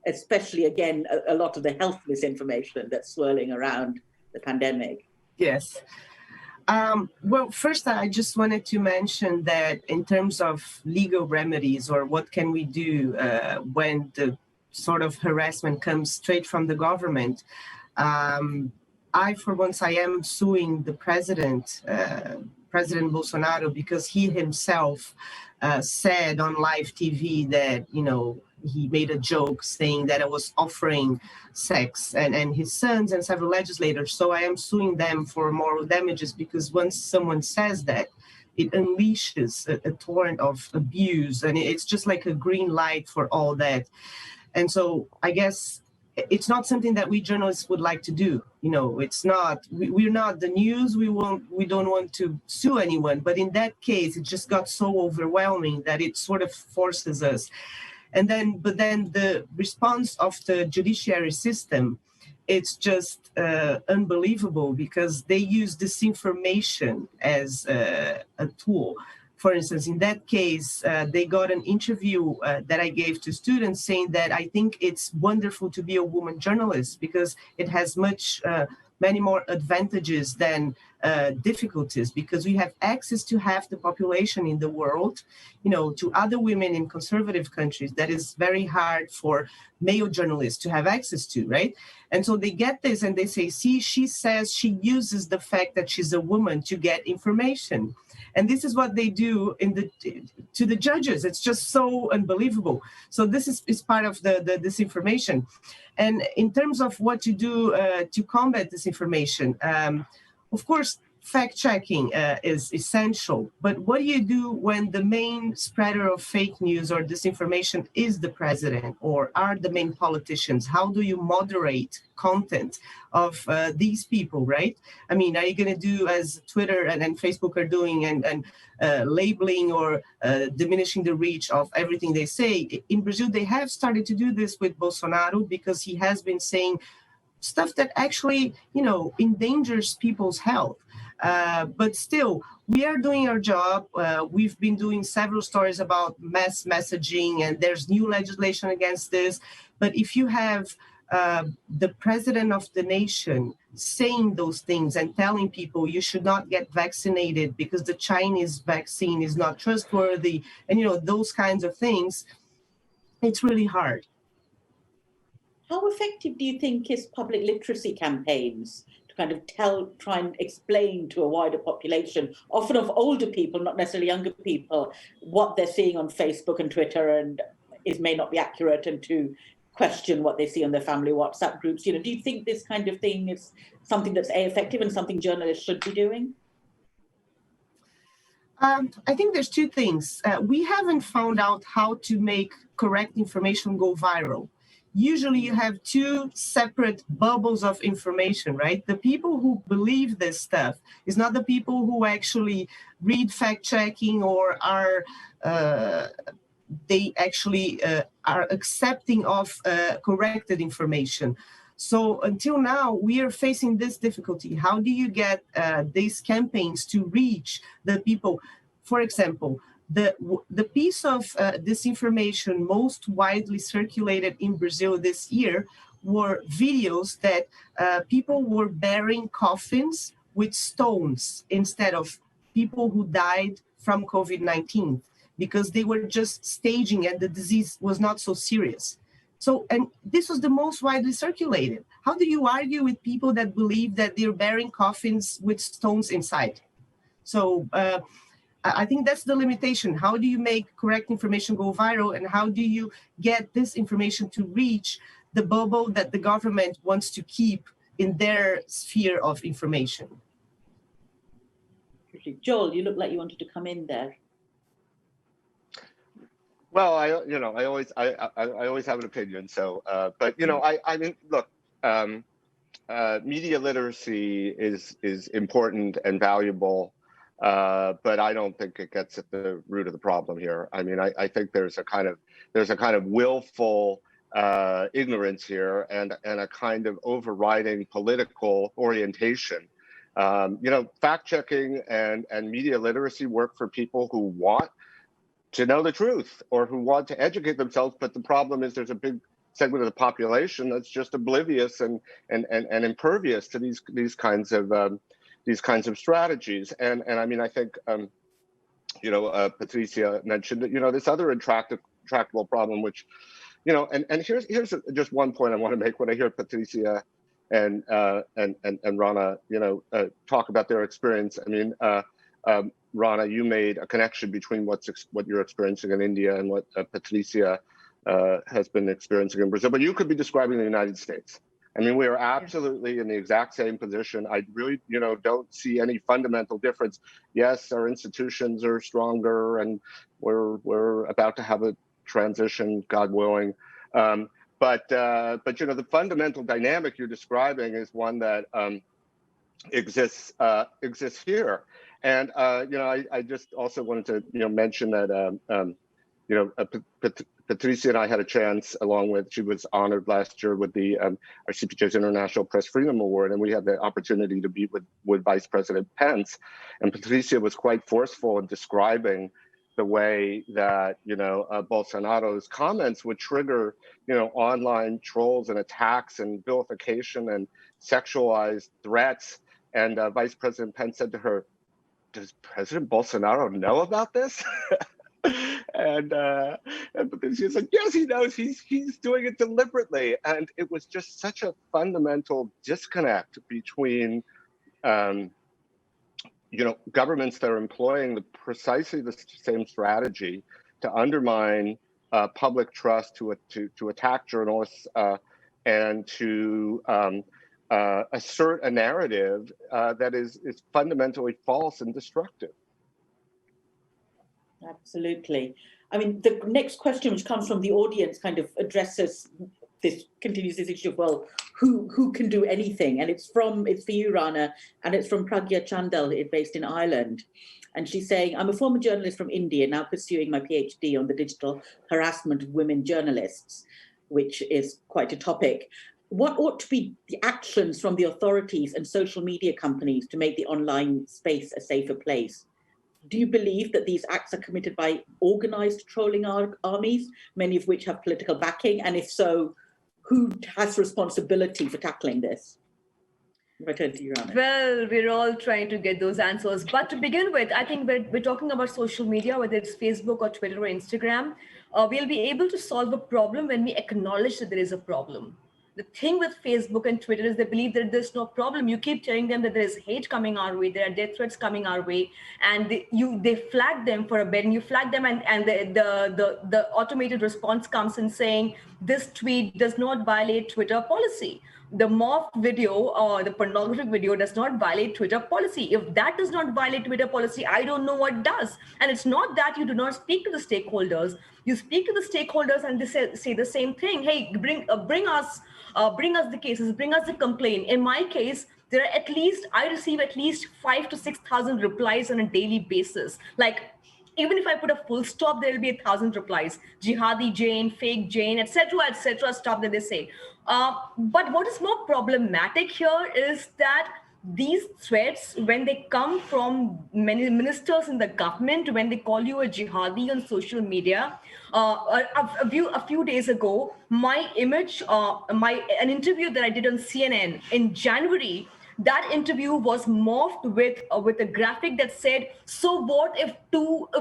Especially, again, a lot of the health misinformation that's swirling around the pandemic. Yes. Well, first, I just wanted to mention that in terms of legal remedies, or what can we do when the sort of harassment comes straight from the government, for once, I am suing the president, President Bolsonaro, because he himself said on live TV that, he made a joke saying that I was offering sex, and his sons and several legislators. So I am suing them for moral damages, because once someone says that, it unleashes a torrent of abuse, and it's just like a green light for all that. And so I guess it's not something that we journalists would like to do. It's not, we're not the news. We don't want to sue anyone. But in that case, it just got so overwhelming that it sort of forces us. But then the response of the judiciary system, it's just unbelievable, because they use disinformation as a tool. For instance, in that case, they got an interview that I gave to students saying that I think it's wonderful to be a woman journalist, because it has many more advantages than difficulties, because we have access to half the population in the world, to other women in conservative countries that is very hard for male journalists to have access to, right? And so they get this and they say, see, she says she uses the fact that she's a woman to get information. And this is what they do to the judges. It's just so unbelievable. So this is part of the disinformation. And in terms of what to do to combat disinformation, of course, fact-checking is essential. But what do you do when the main spreader of fake news or disinformation is the president or are the main politicians? How do you moderate content of these people, right? I mean, are you going to do as Twitter and Facebook are doing and labeling or diminishing the reach of everything they say? In Brazil, they have started to do this with Bolsonaro, because he has been saying stuff that actually, endangers people's health. But still, we are doing our job. We've been doing several stories about mass messaging, and there's new legislation against this. But if you have the president of the nation saying those things and telling people you should not get vaccinated because the Chinese vaccine is not trustworthy, and those kinds of things, it's really hard. How effective do you think is public literacy campaigns to kind of try and explain to a wider population, often of older people, not necessarily younger people, what they're seeing on Facebook and Twitter and may not be accurate, and to question what they see on their family WhatsApp groups? Do you think this kind of thing is something that's effective and something journalists should be doing? I think there's two things. We haven't found out how to make correct information go viral. Usually you have two separate bubbles of information, right? The people who believe this stuff is not the people who actually read fact-checking or are they actually are accepting of corrected information. So until now, we are facing this difficulty. How do you get these campaigns to reach the people? For example, the piece of disinformation most widely circulated in Brazil this year were videos that people were burying coffins with stones instead of people who died from COVID-19, because they were just staging and the disease was not so serious. So, and this was the most widely circulated. How do you argue with people that believe that they're burying coffins with stones inside? So I think that's the limitation. How do you make correct information go viral, and how do you get this information to reach the bubble that the government wants to keep in their sphere of information? Joel, you look like you wanted to come in there. Well, I always have an opinion. So, but I mean, look, media literacy is important and valuable, but I don't think it gets at the root of the problem here. I mean, I think there's a kind of willful ignorance here and a kind of overriding political orientation. Fact checking and media literacy work for people who want to know the truth or who want to educate themselves, but the problem is there's a big segment of the population that's just oblivious and impervious to these kinds of strategies. And I mean, I think Patricia mentioned that this other intractable problem, which and here's just one point I want to make when I hear Patricia and Rana talk about their experience. I mean, Rana, you made a connection between what you're experiencing in India and what Patricia has been experiencing in Brazil, but you could be describing the United States. I mean, we are absolutely in the exact same position. I really, don't see any fundamental difference. Yes, our institutions are stronger, and we're about to have a transition, God willing. But the fundamental dynamic you're describing is one that exists here. And I just also wanted to mention that Patricia and I had a chance, she was honored last year with the our CPJ's International Press Freedom Award, and we had the opportunity to meet with Vice President Pence. And Patricia was quite forceful in describing the way that Bolsonaro's comments would trigger online trolls and attacks and vilification and sexualized threats. And Vice President Pence said to her, "Does President Bolsonaro know about this?" and she's like, "Yes, he knows. He's doing it deliberately." And it was just such a fundamental disconnect between, governments that are employing precisely the same strategy to undermine public trust, to attack journalists, and to assert a narrative that is fundamentally false and destructive. Continues I mean, the next question, which comes from the audience, kind of continues this issue of, well, who can do anything? And it's for you, Rana, and it's from Pragya Chandal, based in Ireland. And she's saying, "I'm a former journalist from India, now pursuing my PhD on the digital harassment of women journalists," which is quite a topic. What ought to be the actions from the authorities and social media companies to make the online space a safer place? Do you believe that these acts are committed by organized trolling armies, many of which have political backing? And if so, who has responsibility for tackling this? If I turn to you, Rana. Well, we're all trying to get those answers. But to begin with, I think we're talking about social media, whether it's Facebook or Twitter or Instagram. We'll be able to solve a problem when we acknowledge that there is a problem. The thing with Facebook and Twitter is they believe that there's no problem. You keep telling them that there is hate coming our way, there are death threats coming our way, and they flag them for a bit, and you flag them, and the automated response comes in saying this tweet does not violate Twitter policy. The morph video or the pornographic video does not violate Twitter policy. If that does not violate Twitter policy, I don't know what does. And it's not that you do not speak to the stakeholders. You speak to the stakeholders and they say the same thing. Hey, bring us the cases, bring us the complaint. In my case, there are I receive at least 5,000 to 6,000 replies on a daily basis. Like, even if I put a full stop, there will be 1,000 replies. Jihadi Jane, fake Jane, etc., stuff that they say. But what is more problematic here is that these threats, when they come from many ministers in the government, when they call you a jihadi on social media, a few days ago, my image, an interview that I did on CNN in January, that interview was morphed with a graphic that said, so what if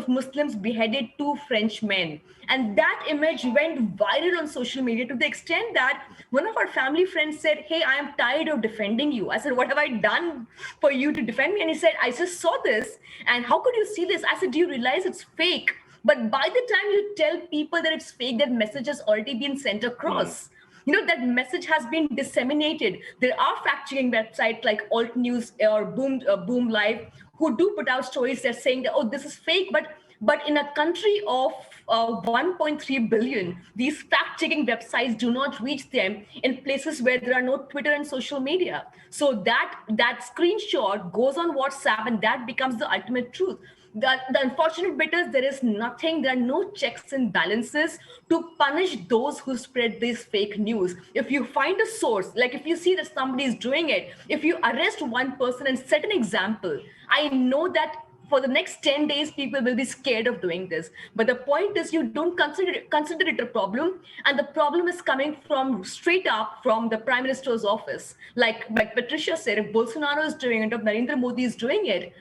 Muslims beheaded 2 French men? And that image went viral on social media to the extent that one of our family friends said, hey, I am tired of defending you. I said, what have I done for you to defend me? And he said, I just saw this. And how could you see this? I said, do you realize it's fake? But by the time you tell people that it's fake, that message has already been sent across. You know, that message has been disseminated. There are fact-checking websites like Alt News or Boom Live who do put out stories that saying that, oh, this is fake. But in a country of 1.3 billion, these fact-checking websites do not reach them in places where there are no Twitter and social media. So that screenshot goes on WhatsApp and that becomes the ultimate truth. The unfortunate bit is there are no checks and balances to punish those who spread this fake news. If you find a source, like if you see that somebody is doing it, if you arrest one person and set an example, I know that for the next 10 days, people will be scared of doing this. But the point is you don't consider it a problem. And the problem is coming from straight up from the Prime Minister's office. Like Patricia said, if Bolsonaro is doing it, if Narendra Modi is doing it,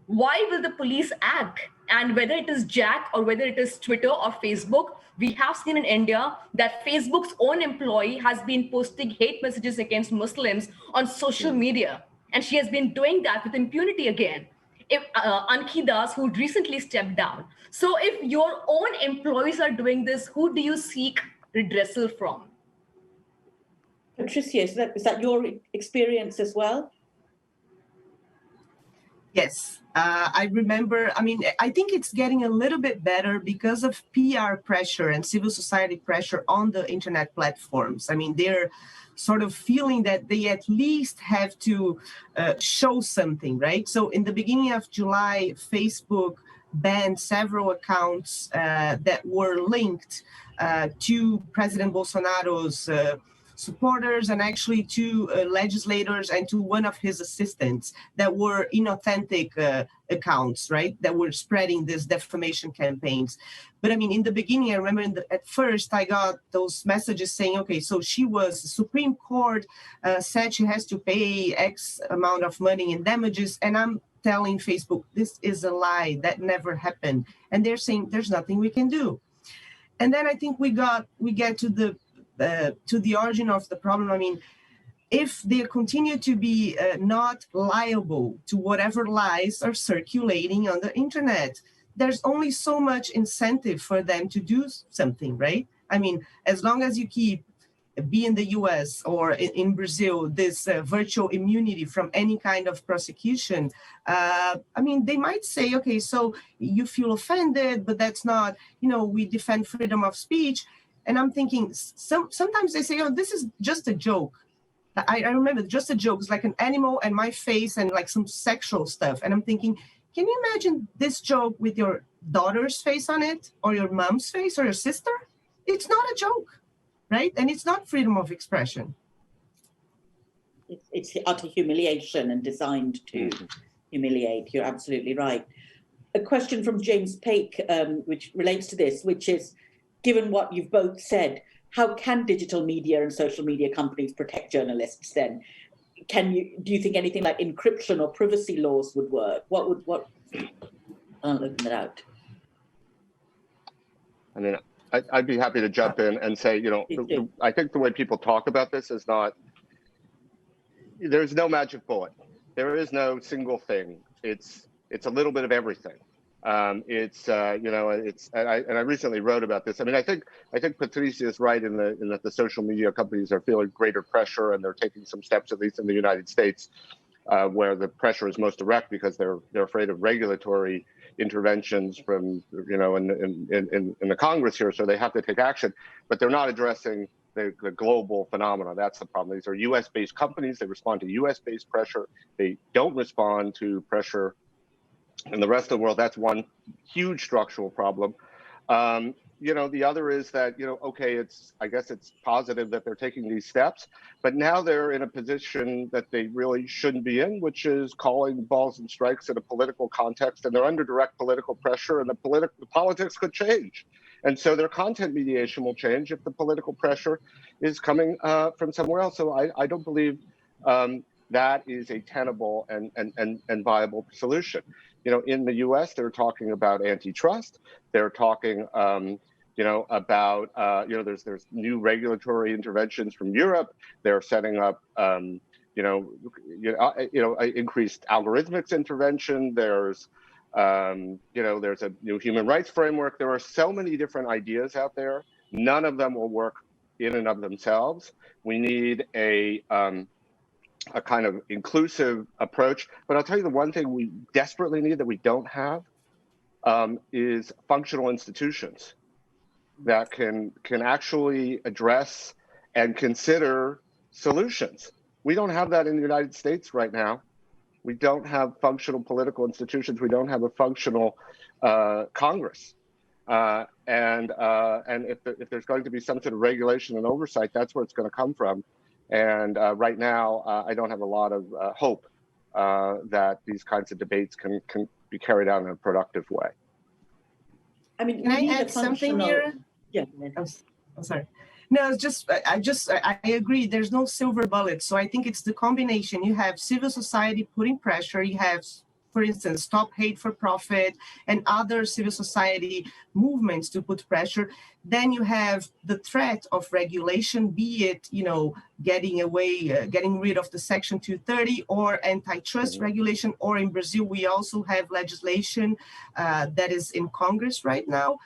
why will the police act? And whether it is Jack or whether it is Twitter or Facebook, we have seen in India that Facebook's own employee has been posting hate messages against Muslims on social media. And she has been doing that with impunity again. If Anki Das, who recently stepped down. So if your own employees are doing this, who do you seek redressal from? Patricia, is that your experience as well? Yes, I remember, I think it's getting a little bit better because of PR pressure and civil society pressure on the internet platforms. They're sort of feeling that they at least have to show something, right? So in the beginning of July, Facebook banned several accounts that were linked to President Bolsonaro's supporters and actually to legislators and to one of his assistants that were inauthentic accounts, right, that were spreading these defamation campaigns. But in the beginning, I remember at first I got those messages saying, okay, so the Supreme Court said she has to pay X amount of money in damages, and I'm telling Facebook, this is a lie, that never happened. And they're saying there's nothing we can do. And then I think we get to the origin of the problem. If they continue to be not liable to whatever lies are circulating on the internet, there's only so much incentive for them to do something, right? As long as you keep, be in the US or in Brazil, this virtual immunity from any kind of prosecution, they might say, okay, so you feel offended, but that's not, we defend freedom of speech. And I'm thinking, sometimes they say, oh, this is just a joke. I remember just a joke. It's like an animal and my face and like some sexual stuff. And I'm thinking, can you imagine this joke with your daughter's face on it or your mom's face or your sister? It's not a joke, right? And it's not freedom of expression. It's utter humiliation and designed to humiliate. You're absolutely right. A question from James Paik, which relates to this, which is, given what you've both said, how can digital media and social media companies protect journalists then? Do you think anything like encryption or privacy laws would work? I'll open that out. I mean, I'd be happy to jump in and say, I think the way people talk about this is there's no magic bullet. There is no single thing. It's a little bit of everything. I recently wrote about this. I mean, I think Patricia is right in that the social media companies are feeling greater pressure, and they're taking some steps, at least in the United States, where the pressure is most direct because they're afraid of regulatory interventions from in the Congress here, so they have to take action. But they're not addressing the global phenomena. That's the problem. These are U.S.-based companies. They respond to U.S.-based pressure. They don't respond to pressure in the rest of the world. That's one huge structural problem. The other is that, okay, I guess it's positive that they're taking these steps, but now they're in a position that they really shouldn't be in, which is calling balls and strikes in a political context, and they're under direct political pressure, and the politics could change. And so their content mediation will change if the political pressure is coming from somewhere else. So I don't believe that is a tenable and viable solution. In the U.S., they're talking about antitrust. They're talking, about there's new regulatory interventions from Europe. They're setting up, increased algorithmics intervention. There's a new human rights framework. There are so many different ideas out there. None of them will work in and of themselves. We need a kind of inclusive approach. But I'll tell you the one thing we desperately need that we don't have is functional institutions that can actually address and consider solutions. We don't have that in the United States right now. We don't have functional political institutions. We don't have a functional Congress. And if there's going to be some sort of regulation and oversight, that's where it's going to come from. And right now, I don't have a lot of hope that these kinds of debates can be carried out in a productive way. I mean, can I add something here? Yeah. I'm sorry. No, I agree. There's no silver bullet. So I think it's the combination. You have civil society putting pressure. You have, for instance, Stop Hate for Profit and other civil society movements to put pressure. Then you have the threat of regulation, be it, getting rid of the Section 230 or antitrust regulation, or in Brazil, we also have legislation that is in Congress right now.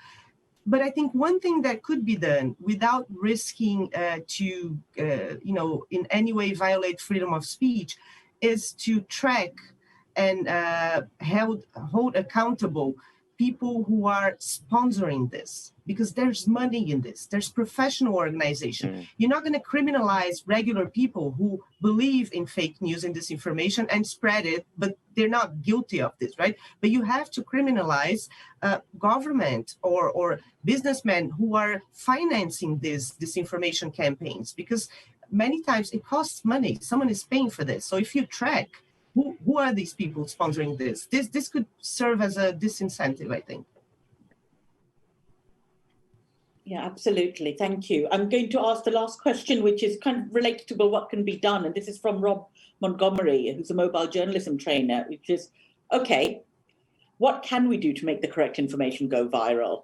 But I think one thing that could be done without risking to, in any way violate freedom of speech is to track and hold accountable people who are sponsoring this, because there's money in this. There's professional organization. You're not going to criminalize regular people who believe in fake news and disinformation and spread it, but they're not guilty of this, right? But you have to criminalize government or businessmen who are financing these disinformation campaigns, because many times it costs money. Someone is paying for this. So if you track who are these people sponsoring this? This could serve as a disincentive, I think. Yeah, absolutely. Thank you. I'm going to ask the last question, which is kind of related to what can be done. And this is from Rob Montgomery, who's a mobile journalism trainer, which is, okay, what can we do to make the correct information go viral?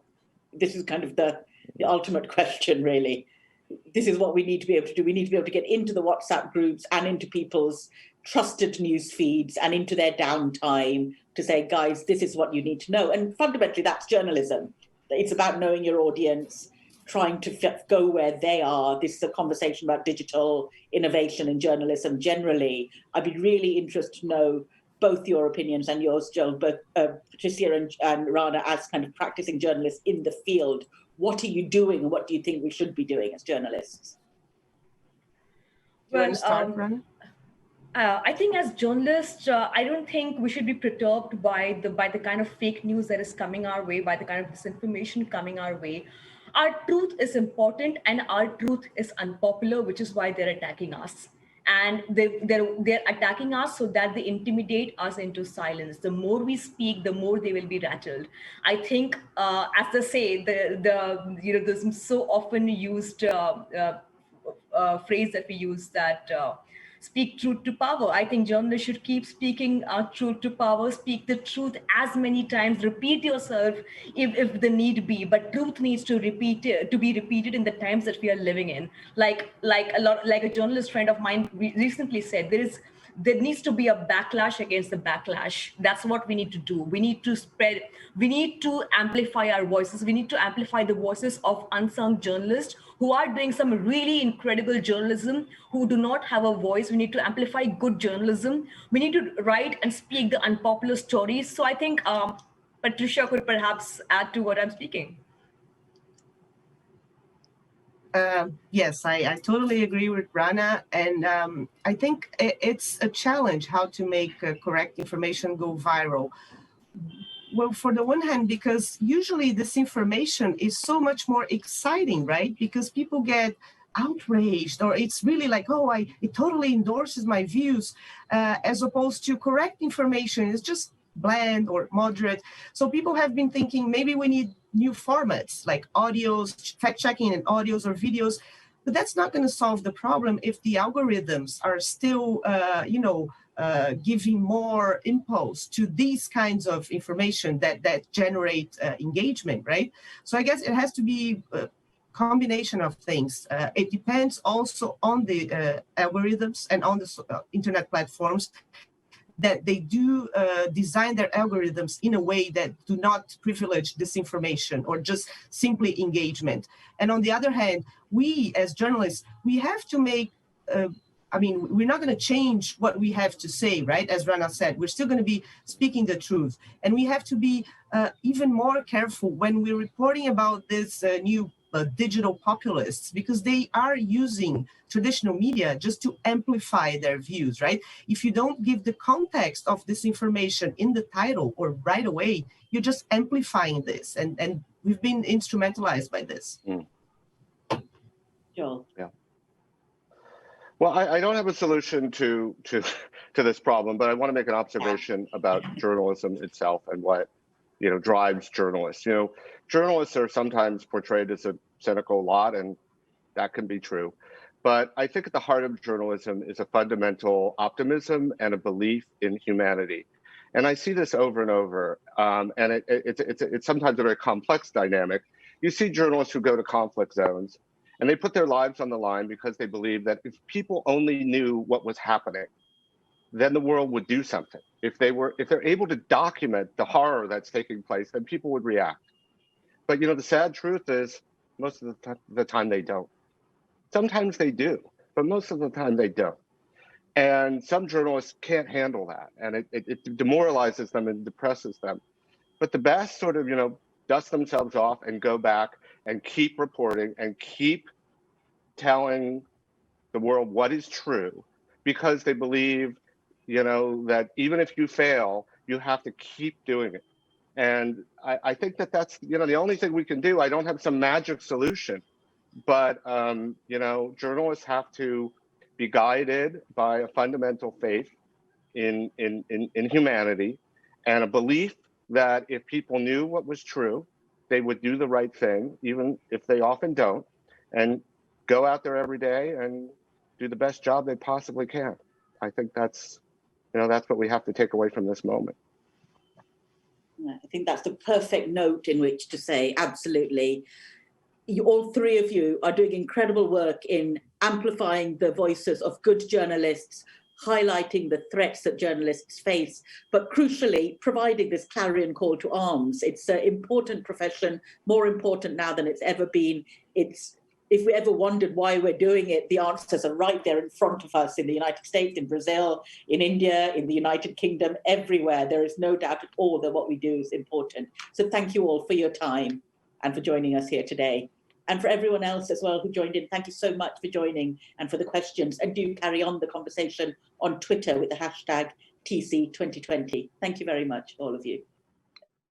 This is kind of the ultimate question, really. This is what we need to be able to do. We need to be able to get into the WhatsApp groups and into people's trusted news feeds and into their downtime to say, guys, this is what you need to know. And fundamentally, that's journalism. It's about knowing your audience, trying to go where they are. This is a conversation about digital innovation and journalism generally. I'd be really interested to know both your opinions and yours, Joel, both Patricia and Rana, as kind of practicing journalists in the field. What are you doing and what do you think we should be doing as journalists? Well, start, Rana? I think as journalists, I don't think we should be perturbed by the kind of fake news that is coming our way, by the kind of disinformation coming our way. Our truth is important and our truth is unpopular, which is why they're attacking us. and they're attacking us so that they intimidate us into silence. The more we speak, the more they will be rattled. I think, as they say, this so often used phrase that we use, that speak truth to power. I think journalists should keep speaking truth to power, speak the truth as many times, repeat yourself if the need be, but truth needs to be repeated in the times that we are living in. Like a journalist friend of mine recently said, there needs to be a backlash against the backlash. That's what we need to do. We need to amplify our voices. We need to amplify the voices of unsung journalists who are doing some really incredible journalism, who do not have a voice. We need to amplify good journalism. We need to write and speak the unpopular stories. So I think Patricia could perhaps add to what I'm speaking. Yes, I totally agree with Rana. And I think it's a challenge how to make correct information go viral. Well, for the one hand, because usually this information is so much more exciting, right? Because people get outraged, or it's really like, oh, it totally endorses my views, as opposed to correct information is just bland or moderate. So people have been thinking maybe we need new formats like audios, fact checking and audios or videos, but that's not going to solve the problem if the algorithms are still, giving more impulse to these kinds of information that generate engagement, right? So I guess it has to be a combination of things. It depends also on the algorithms and on the internet platforms, that they do design their algorithms in a way that do not privilege disinformation or just simply engagement. And on the other hand, we as journalists, we have to make, we're not going to change what we have to say, right? As Rana said, we're still going to be speaking the truth. And we have to be even more careful when we're reporting about this new digital populists, because they are using traditional media just to amplify their views, right? If you don't give the context of this information in the title or right away, you're just amplifying this. And we've been instrumentalized by this. Joel. Yeah. Well, I don't have a solution to this problem, but I want to make an observation about journalism itself and what drives journalists. Journalists are sometimes portrayed as a cynical lot, and that can be true. But I think at the heart of journalism is a fundamental optimism and a belief in humanity. And I see this over and over, and it's sometimes a very complex dynamic. You see journalists who go to conflict zones, and they put their lives on the line because they believe that if people only knew what was happening, then the world would do something. If they're able to document the horror that's taking place, then people would react. But the sad truth is, most of the time they don't. Sometimes they do, but most of the time they don't. And some journalists can't handle that, and it demoralizes them and depresses them. But the best sort of dust themselves off and go back and keep reporting and keep telling the world what is true, because they believe that even if you fail, you have to keep doing it. And I think that's the only thing we can do. I don't have some magic solution, but journalists have to be guided by a fundamental faith in humanity, and a belief that if people knew what was true, they would do the right thing, even if they often don't, and go out there every day and do the best job they possibly can. I think that's what we have to take away from this moment. I think that's the perfect note in which to say, absolutely. All three of you are doing incredible work in amplifying the voices of good journalists, highlighting the threats that journalists face, but crucially, providing this clarion call to arms. It's an important profession, more important now than it's ever been. If we ever wondered why we're doing it, the answers are right there in front of us in the United States, in Brazil, in India, in the United Kingdom, everywhere. There is no doubt at all that what we do is important. So thank you all for your time and for joining us here today. And for everyone else as well who joined in, thank you so much for joining and for the questions. And do carry on the conversation on Twitter with the hashtag TC2020. Thank you very much, all of you.